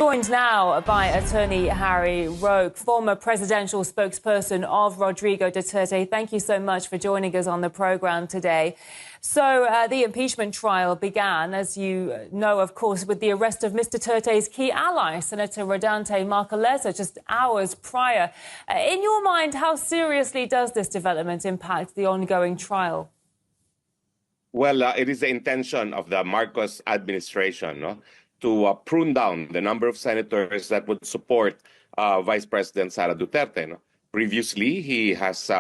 Joined now by attorney Harry Roque, former presidential spokesperson of Rodrigo Duterte. Thank you so much for joining us on the programme today. So the impeachment trial began, as you know, of course, with the arrest of Mr. Duterte's key ally, Senator Rodante Marcoleta, just hours prior. In your mind, how seriously does this development impact the ongoing trial? Well, it is the intention of the Marcos administration, to prune down the number of senators that would support Vice President Sara Duterte. Previously, he has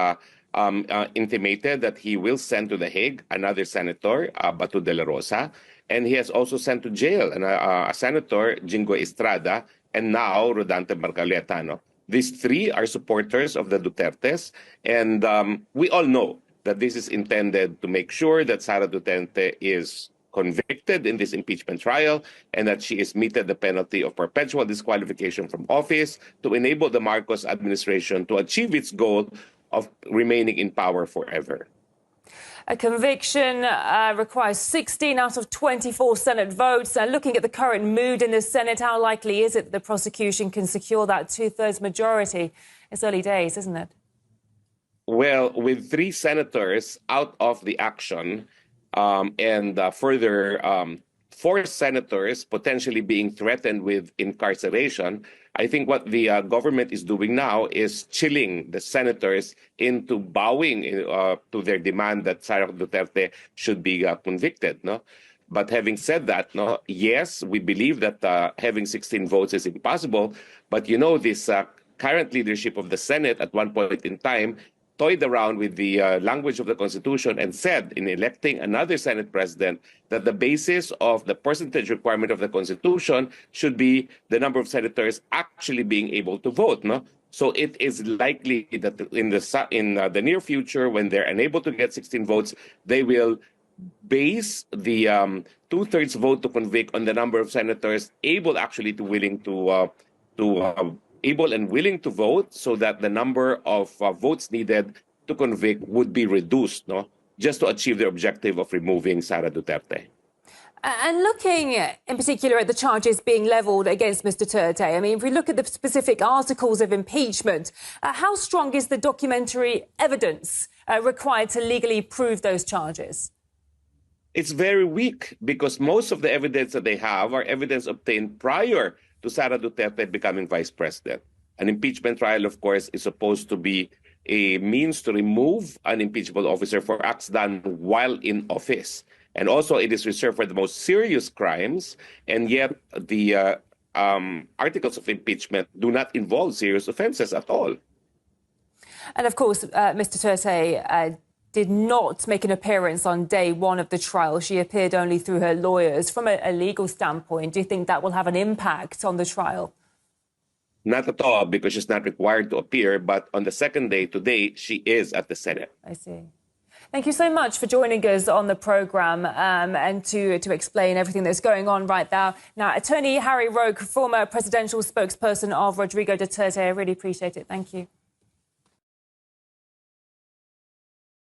intimated that he will send to The Hague another senator, Bato de la Rosa, and he has also sent to jail a senator, Jingo Estrada, and now Rodante Marcoleta. These three are supporters of the Dutertes, and we all know that this is intended to make sure that Sara Duterte is convicted in this impeachment trial and that she is meted the penalty of perpetual disqualification from office to enable the Marcos administration to achieve its goal of remaining in power forever. A conviction requires 16 out of 24 Senate votes. Looking at the current mood in the Senate, how likely is it that the prosecution can secure that two-thirds majority? It's early days, isn't it? Well, with three senators out of the action and further four senators potentially being threatened with incarceration, I think what the government is doing now is chilling the senators into bowing to their demand that Sara Duterte should be convicted. But having said that, yes, we believe that having 16 votes is impossible. But this current leadership of the Senate at one point in time toyed around with the language of the Constitution and said in electing another Senate president that the basis of the percentage requirement of the Constitution should be the number of senators actually being able to vote. So it is likely that in the near future, when they're unable to get 16 votes, they will base the two-thirds vote to convict on the number of senators able and willing to vote, so that the number of votes needed to convict would be reduced, just to achieve the objective of removing Sara Duterte. And looking in particular at the charges being levelled against Mr. Duterte, I mean, if we look at the specific articles of impeachment, how strong is the documentary evidence required to legally prove those charges? It's very weak, because most of the evidence that they have are evidence obtained prior to Sara Duterte becoming vice president. An impeachment trial, of course, is supposed to be a means to remove an impeachable officer for acts done while in office. And also, it is reserved for the most serious crimes, and yet the articles of impeachment do not involve serious offenses at all. And of course, Mr. Duterte did not make an appearance on day one of the trial. She appeared only through her lawyers. From a legal standpoint, do you think that will have an impact on the trial? Not at all, because she's not required to appear. But on the second day, today, she is at the Senate. I see. Thank you so much for joining us on the programme and to explain everything that's going on right now. Now, attorney Harry Roque, former presidential spokesperson of Rodrigo Duterte, I really appreciate it. Thank you.